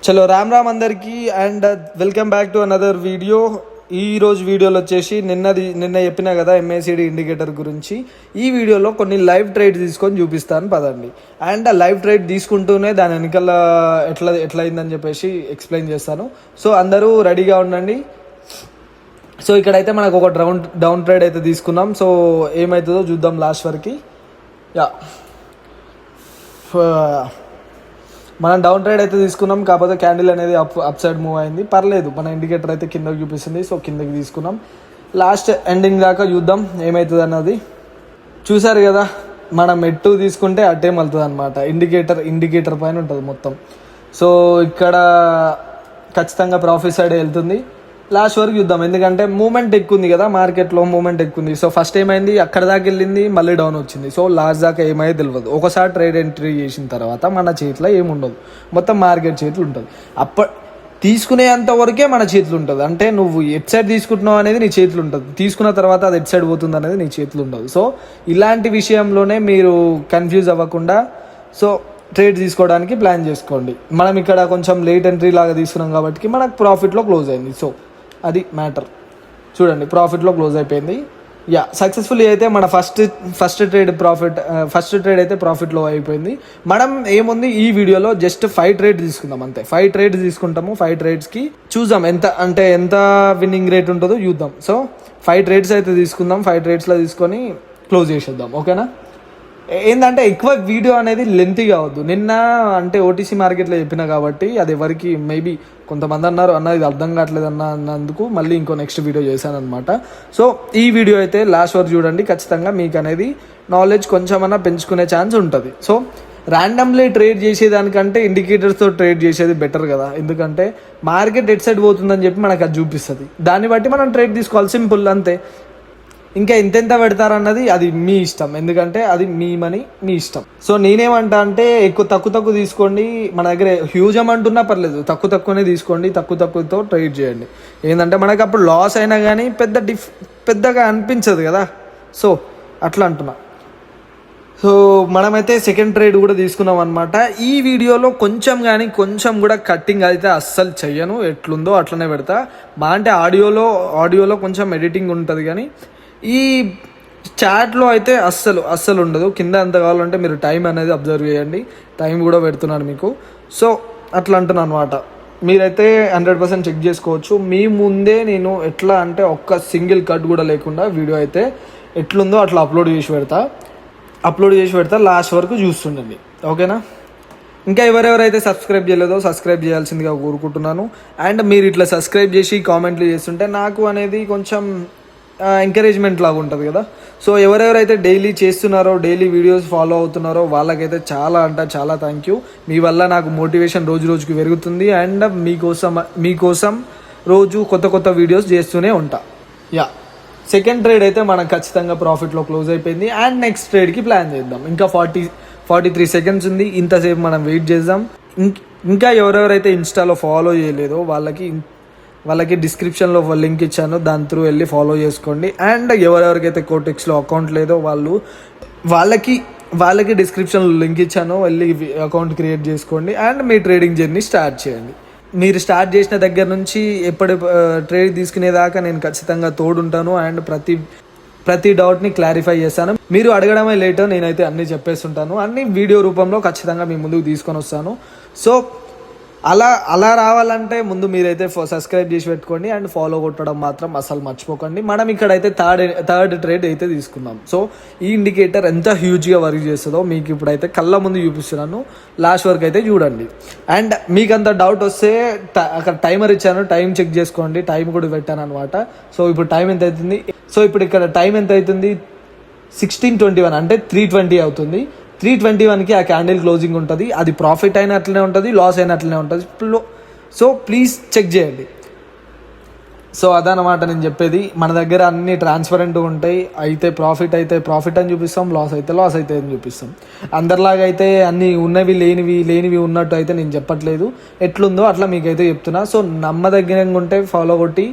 చలో రామ్ రామ్ అందరికీ and welcome back to another video. ఈ రోజు వీడియోలో వచ్చేసి నిన్న చెప్పినా కదా MACD ఇండికేటర్ గురించి. ఈ వీడియోలో కొన్ని లైవ్ ట్రేడ్ తీసుకొని చూపిస్తాను పదండి. అండ్ ఆ లైవ్ ట్రేడ్ తీసుకుంటూనే దాని వెనకాల ఎట్లా అయిందని చెప్పేసి ఎక్స్ప్లెయిన్ చేస్తాను. సో అందరూ రెడీగా ఉండండి. సో ఇక్కడైతే మనకు ఒక డౌన్ ట్రేడ్ అయితే తీసుకున్నాం. సో ఏమవుతుందో చూద్దాం లాస్ట్ వరకు. మనం డౌన్ ట్రేడ్ అయితే తీసుకున్నాం, కాకపోతే క్యాండిల్ అనేది అప్ సైడ్ మూవ్ అయింది. పర్లేదు, మన ఇండికేటర్ అయితే కిందకి చూపిస్తుంది. సో కిందకి తీసుకున్నాం. లాస్ట్ ఎండింగ్ దాకా చూద్దాం ఏమవుతుంది అన్నది. చూసారు కదా, మనం ఎటు తీసుకుంటే అట్టే మలుతుంది అనమాట. ఇండికేటర్ పైన ఉంటుంది మొత్తం. సో ఇక్కడ ఖచ్చితంగా ప్రాఫిట్ సైడ్ వెళ్తుంది. లాస్ట్ వరకు చూద్దాం, ఎందుకంటే మూమెంట్ ఎక్కువ ఉంది కదా, మార్కెట్లో మూమెంట్ ఎక్కువ ఉంది. సో ఫస్ట్ ఏమైంది, అక్కడ దాకా వెళ్ళింది, మళ్ళీ డౌన్ వచ్చింది. సో లాస్ట్ దాకా ఏమైతే తెలియదు. ఒకసారి ట్రేడ్ ఎంట్రీ చేసిన తర్వాత మన చేతిలో ఏముండదు, మొత్తం మార్కెట్ చేతులు ఉంటుంది. తీసుకునేంత వరకే మన చేతులు ఉంటుంది. అంటే నువ్వు ఎట్ సైడ్ తీసుకుంటున్నావు అనేది నీ చేతులు ఉంటుంది, తీసుకున్న తర్వాత అది ఎట్ సైడ్ పోతుంది అనేది నీ చేతులు ఉండదు. సో ఇలాంటి విషయంలోనే మీరు కన్ఫ్యూజ్ అవ్వకుండా సో ట్రేడ్ తీసుకోవడానికి ప్లాన్ చేసుకోండి. మనం ఇక్కడ కొంచెం లేట్ ఎంట్రీ లాగా తీసుకున్నాం కాబట్టి మనకు ప్రాఫిట్లో క్లోజ్ అయింది. సో అది మ్యాటర్. చూడండి, ప్రాఫిట్లో క్లోజ్ అయిపోయింది. సక్సెస్ఫుల్లీ అయితే మన ఫస్ట్ ట్రేడ్ అయితే ప్రాఫిట్లో అయిపోయింది. మనం ఏముంది, ఈ వీడియోలో జస్ట్ 5 ట్రేడ్ తీసుకుందాం అంతే. 5 ట్రేడ్స్ తీసుకుంటాము. 5 ట్రేడ్స్కి చూద్దాం ఎంత విన్నింగ్ రేట్ ఉంటుందో చూద్దాం. సో 5 ట్రేడ్స్ అయితే తీసుకుందాం. 5 ట్రేడ్స్లో తీసుకొని క్లోజ్ చేసేద్దాం, ఓకేనా. ఏంటంటే ఎక్కువ వీడియో అనేది లెంతీ కావద్దు. నిన్న అంటే OTC మార్కెట్లో చెప్పినా కాబట్టి అది ఎవరికి మేబీ కొంతమంది అన్నారు ఇది అర్థం కావట్లేదు అన్నందుకు మళ్ళీ ఇంకో నెక్స్ట్ వీడియో చేశాను అనమాట. సో ఈ వీడియో అయితే లాస్ట్ వరకు చూడండి. ఖచ్చితంగా మీకు అనేది నాలెడ్జ్ కొంచెమన్నా పెంచుకునే ఛాన్స్ ఉంటుంది. సో ర్యాండమ్లీ ట్రేడ్ చేసేదానికంటే ఇండికేటర్స్తో ట్రేడ్ చేసేది బెటర్ కదా, ఎందుకంటే మార్కెట్ ఎట్ సైడ్ పోతుందని చెప్పి మనకు అది చూపిస్తుంది. దాన్ని బట్టి మనం ట్రేడ్ తీసుకోవాలి, సింపుల్ అంతే. ఇంకా ఎంతెంత పెడతారన్నది అది మీ ఇష్టం, ఎందుకంటే అది మీ మనీ, మీ ఇష్టం. సో నేనేమంటా అంటే తక్కువ తీసుకోండి. మన దగ్గర హ్యూజ్ అమౌంట్ ఉన్నా పర్లేదు, తక్కువనే తీసుకోండి. తక్కువతో ట్రేడ్ చేయండి. ఏంటంటే మనకు అప్పుడు లాస్ అయినా కానీ పెద్దగా అనిపించదు కదా. సో అట్లా అంటున్నా. సో మనమైతే సెకండ్ ట్రేడ్ కూడా తీసుకున్నాం అనమాట. ఈ వీడియోలో కొంచెం కూడా కట్టింగ్ అయితే అస్సలు చెయ్యను, ఎట్లుందో అట్లనే పెడతా. అంటే ఆడియోలో కొంచెం ఎడిటింగ్ ఉంటుంది, కానీ ఈ చాట్లో అయితే అస్సలు ఉండదు. కింద ఎంత కావాలంటే మీరు టైం అనేది అబ్జర్వ్ చేయండి. టైం కూడా పెడుతున్నాను మీకు. సో అట్లా అంటున్నాను అనమాట. మీరైతే 100% చెక్ చేసుకోవచ్చు. మీ ముందే నేను ఎట్లా అంటే ఒక్క సింగిల్ కట్ కూడా లేకుండా వీడియో అయితే ఎట్లుందో అట్లా అప్లోడ్ చేసి పెడతా. లాస్ట్ వరకు చూస్తుండండి, ఓకేనా. ఇంకా ఎవరెవరైతే సబ్స్క్రైబ్ చేయలేదో సబ్స్క్రైబ్ చేయాల్సిందిగా కోరుకుంటున్నాను. అండ్ మీరు ఇట్లా సబ్స్క్రైబ్ చేసి కామెంట్లు చేస్తుంటే నాకు అనేది కొంచెం ఎంకరేజ్మెంట్ లాగా ఉంటుంది కదా. సో ఎవరెవరైతే డైలీ చేస్తున్నారో, డైలీ వీడియోస్ ఫాలో అవుతున్నారో వాళ్ళకైతే చాలా థ్యాంక్ యూ. మీ వల్ల నాకు మోటివేషన్ రోజుకి పెరుగుతుంది. అండ్ మీకోసం రోజు కొత్త వీడియోస్ చేస్తూనే ఉంటా. సెకండ్ ట్రేడ్ అయితే మనకు ఖచ్చితంగా ప్రాఫిట్లో క్లోజ్ అయిపోయింది. అండ్ నెక్స్ట్ ట్రేడ్కి ప్లాన్ చేద్దాం. ఇంకా 43 సెకండ్స్ ఉంది. ఇంతసేపు మనం వెయిట్ చేద్దాం. ఇంకా ఎవరెవరైతే ఇన్స్టాలో ఫాలో చేయలేదో వాళ్ళకి డిస్క్రిప్షన్లో లింక్ ఇచ్చాను, దాని త్రూ వెళ్ళి ఫాలో చేసుకోండి. అండ్ ఎవరెవరికైతే కోటెక్స్లో అకౌంట్ లేదో వాళ్ళకి డిస్క్రిప్షన్లో లింక్ ఇచ్చాను, వెళ్ళి అకౌంట్ క్రియేట్ చేసుకోండి. And me trading journey start చేయండి. మీరు స్టార్ట్ చేసిన దగ్గర నుంచి ఎప్పటి ట్రేడ్ తీసుకునేదాకా నేను ఖచ్చితంగా తోడుంటాను. అండ్ ప్రతి డౌట్ని క్లారిఫై చేస్తాను. మీరు అడగడమే లేట్, నేనైతే అన్నీ చెప్పేస్తుంటాను. అన్ని వీడియో రూపంలో ఖచ్చితంగా మీ ముందుకు తీసుకొని వస్తాను. సో అలా రావాలంటే ముందు మీరైతే సబ్స్క్రైబ్ చేసి పెట్టుకోండి. అండ్ ఫాలో కొట్టడం మాత్రం అసలు మర్చిపోకండి. మనం ఇక్కడైతే థర్డ్ ట్రేడ్ అయితే తీసుకున్నాం. సో ఈ ఇండికేటర్ ఎంత హ్యూజ్గా వర్క్ చేస్తుందో మీకు ఇప్పుడైతే కళ్ళ ముందు చూపిస్తున్నాను. లాస్ట్ వరకు అయితే చూడండి. అండ్ మీకు అంత డౌట్ వస్తే అక్కడ టైమర్ ఇచ్చాను, టైం చెక్ చేసుకోండి. టైం కూడా పెట్టాను అనమాట. సో ఇప్పుడు టైం ఎంత అవుతుంది, ఇప్పుడు ఇక్కడ టైం ఎంత అవుతుంది, 16:21 అంటే 3:20 అవుతుంది. 3:21కి ఆ క్యాండిల్ క్లోజింగ్ ఉంటుంది. అది ప్రాఫిట్ అయిన అట్లనే ఉంటుంది, లాస్ అయిన అట్లనే ఉంటుంది. సో ప్లీజ్ చెక్ చేయండి. సో అదనమాట నేను చెప్పేది. మన దగ్గర అన్ని ట్రాన్స్పరెంట్గా ఉంటాయి. అయితే ప్రాఫిట్ అని చూపిస్తాం, లాస్ అయితే అని చూపిస్తాం. అందరిలాగా అయితే అన్ని ఉన్నవి లేనివి ఉన్నట్టు అయితే నేను చెప్పట్లేదు. ఎట్లుందో అట్లా మీకైతే చెప్తున్నా. సో నమ్మదగ్గరంగా ఉంటే ఫాలో కొట్టి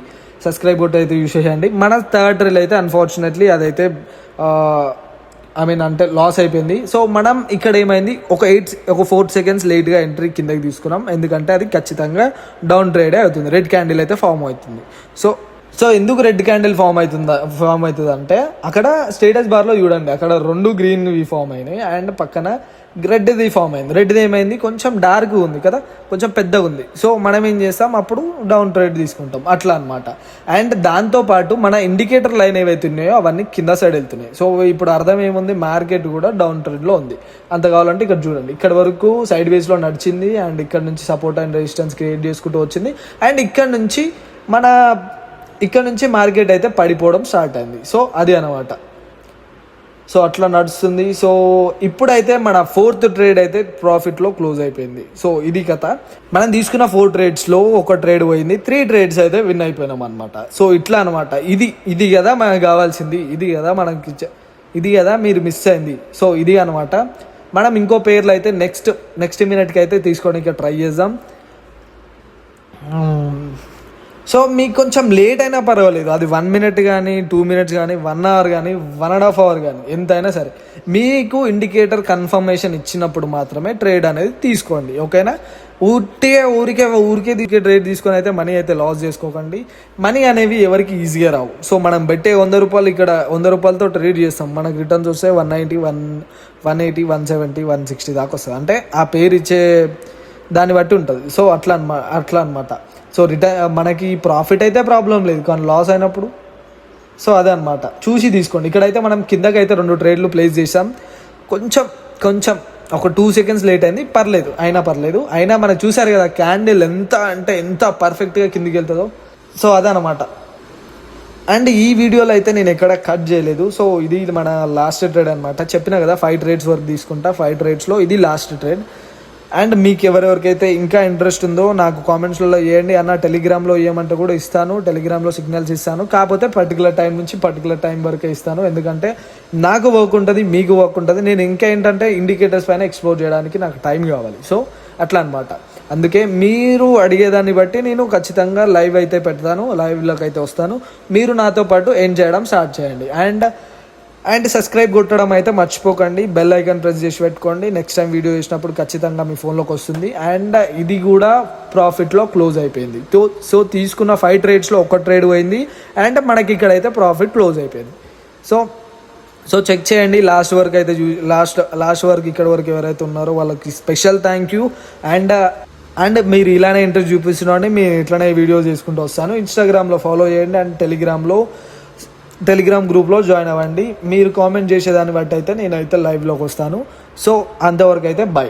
సబ్స్క్రైబ్ కొట్టి అయితే యూస్ చేయండి. మన థర్డ్ ట్రేడ్ అయితే అన్ఫార్చునేట్లీ అదైతే అంటే లాస్ అయిపోయింది. సో మనం ఇక్కడ ఏమైంది, ఒక 4 seconds లేట్గా ఎంట్రీ కిందకి తీసుకున్నాం, ఎందుకంటే అది ఖచ్చితంగా డౌన్ ట్రేడే అవుతుంది, రెడ్ క్యాండిల్ అయితే ఫామ్ అవుతుంది. సో ఎందుకు రెడ్ క్యాండిల్ ఫామ్ అవుతుంది అంటే అక్కడ స్టేటస్ బార్లో చూడండి, అక్కడ 2 గ్రీన్వి ఫామ్ అయినాయి అండ్ పక్కన రెడ్ది ఫామ్ అయింది. రెడ్ది ఏమైంది, కొంచెం డార్క్ ఉంది కదా, కొంచెం పెద్దగా ఉంది. సో మనం ఏం చేస్తాం, అప్పుడు డౌన్ ట్రేడ్ తీసుకుంటాం అట్లా అనమాట. అండ్ దాంతోపాటు మన ఇండికేటర్ లైన్ ఏవైతే ఉన్నాయో అవన్నీ కింద సైడ్ వెళ్తున్నాయి. సో ఇప్పుడు అర్థం ఏముంది, మార్కెట్ కూడా డౌన్ ట్రేడ్లో ఉంది. అంత కావాలంటే ఇక్కడ చూడండి, ఇక్కడ వరకు సైడ్ వేస్లో నడిచింది అండ్ ఇక్కడ నుంచి సపోర్ట్ అండ్ రెసిస్టెన్స్ క్రియేట్ చేసుకుంటూ వచ్చింది అండ్ ఇక్కడ నుంచి మార్కెట్ అయితే పడిపోవడం స్టార్ట్ అయింది. సో అది అనమాట. సో అట్లా నడుస్తుంది. సో ఇప్పుడైతే మన 4th ట్రేడ్ అయితే ప్రాఫిట్లో క్లోజ్ అయిపోయింది. సో ఇది కథ. మనం తీసుకున్న 4 ట్రేడ్స్లో ఒక ట్రేడ్ పోయింది, 3 ట్రేడ్స్ అయితే విన్ అయిపోయినాం అనమాట. సో ఇట్లా అనమాట. ఇది కదా మనకు కావాల్సింది, ఇది కదా మీరు మిస్ అయింది. సో ఇది అనమాట. మనం ఇంకో పేర్లు అయితే నెక్స్ట్ మినిట్కి అయితే తీసుకోవడానికి ట్రై చేద్దాం. సో మీకు కొంచెం లేట్ అయినా పర్వాలేదు, అది 1 minute కానీ 2 minutes కానీ 1 hour కానీ 1.5 hour కానీ ఎంతైనా సరే, మీకు ఇండికేటర్ కన్ఫర్మేషన్ ఇచ్చినప్పుడు మాత్రమే ట్రేడ్ అనేది తీసుకోండి, ఓకేనా? ఊరికే ట్రేడ్ తీసుకొని అయితే మనీ అయితే లాస్ చేసుకోకండి. మనీ అనేవి ఎవరికి ఈజీగా రావు. సో మనం పెట్టే 100 రూపాయలు ఇక్కడ 100 రూపాయలతో ట్రేడ్ చేస్తాం, మనకు రిటర్న్స్ వస్తే 190, 180, 170, 160 దాకా వస్తుంది. అంటే ఆ పేరు ఇచ్చే దాన్ని బట్టి ఉంటుంది. సో అట్లా అనమాట. సో మనకి ప్రాఫిట్ అయితే ప్రాబ్లం లేదు, కానీ లాస్ అయినప్పుడు సో అదే అనమాట. చూసి తీసుకోండి. ఇక్కడైతే మనం కిందకైతే 2 ట్రేడ్లు ప్లేస్ చేసాం. కొంచెం ఒక 2 seconds లేట్ అయింది, పర్లేదు. అయినా మనం చూసారు కదా క్యాండిల్ ఎంత పర్ఫెక్ట్గా కిందికి వెళ్తుందో. సో అదనమాట. అండ్ ఈ వీడియోలో అయితే నేను ఎక్కడ కట్ చేయలేదు. సో ఇది మన లాస్ట్ ట్రేడ్ అనమాట. చెప్పినా కదా 5 trades వరకు తీసుకుంటా, 5 tradesలో ఇది లాస్ట్ ట్రేడ్. అండ్ మీకు ఎవరెవరికైతే ఇంకా ఇంట్రెస్ట్ ఉందో నాకు కామెంట్స్లో చేయండి అన్న, టెలిగ్రామ్లో ఏమంటే కూడా ఇస్తాను, టెలిగ్రామ్లో సిగ్నల్స్ ఇస్తాను. కాకపోతే పర్టికులర్ టైం నుంచి పర్టికులర్ టైం వరకే ఇస్తాను, ఎందుకంటే నాకు వర్క్ ఉంటుంది, మీకు వర్క్ ఉంటుంది. నేను ఇంకా ఏంటంటే ఇండికేటర్స్ పైన ఎక్స్ప్లోర్ చేయడానికి నాకు టైం కావాలి. సో అట్లా అనమాట. అందుకే మీరు అడిగేదాన్ని బట్టి నేను ఖచ్చితంగా లైవ్ అయితే పెడతాను, లైవ్లోకి అయితే వస్తాను. మీరు నాతో పాటు ఎండ్ చేయడం స్టార్ట్ చేయండి. అండ్ సబ్స్క్రైబ్ కొట్టడం అయితే మర్చిపోకండి, బెల్ ఐకాన్ ప్రెస్ చేసి పెట్టుకోండి. నెక్స్ట్ టైం వీడియో చేసినప్పుడు ఖచ్చితంగా మీ ఫోన్లోకి వస్తుంది. అండ్ ఇది కూడా ప్రాఫిట్లో క్లోజ్ అయిపోయింది. సో తీసుకున్న 5 ట్రేడ్స్లో ఒక ట్రేడ్ పోయింది అండ్ మనకి ఇక్కడైతే ప్రాఫిట్ క్లోజ్ అయిపోయింది. సో చెక్ చేయండి లాస్ట్ వరకు అయితే. లాస్ట్ వరకు ఇక్కడ వరకు ఎవరైతే ఉన్నారో వాళ్ళకి స్పెషల్ థ్యాంక్ యూ. అండ్ మీరు ఇలానే ఇంట్రెస్ట్ చూపిస్తున్నాండి, మీరు ఇట్లానే వీడియోస్ చేసుకుంటూ వస్తాను. ఇన్స్టాగ్రామ్లో ఫాలో చేయండి అండ్ టెలిగ్రామ్ గ్రూప్లో జాయిన్ అవ్వండి. మీరు కామెంట్ చేసేదాన్ని బట్టి అయితే నేనైతే లైవ్లోకి వస్తాను. సో అంతవరకు అయితే బై.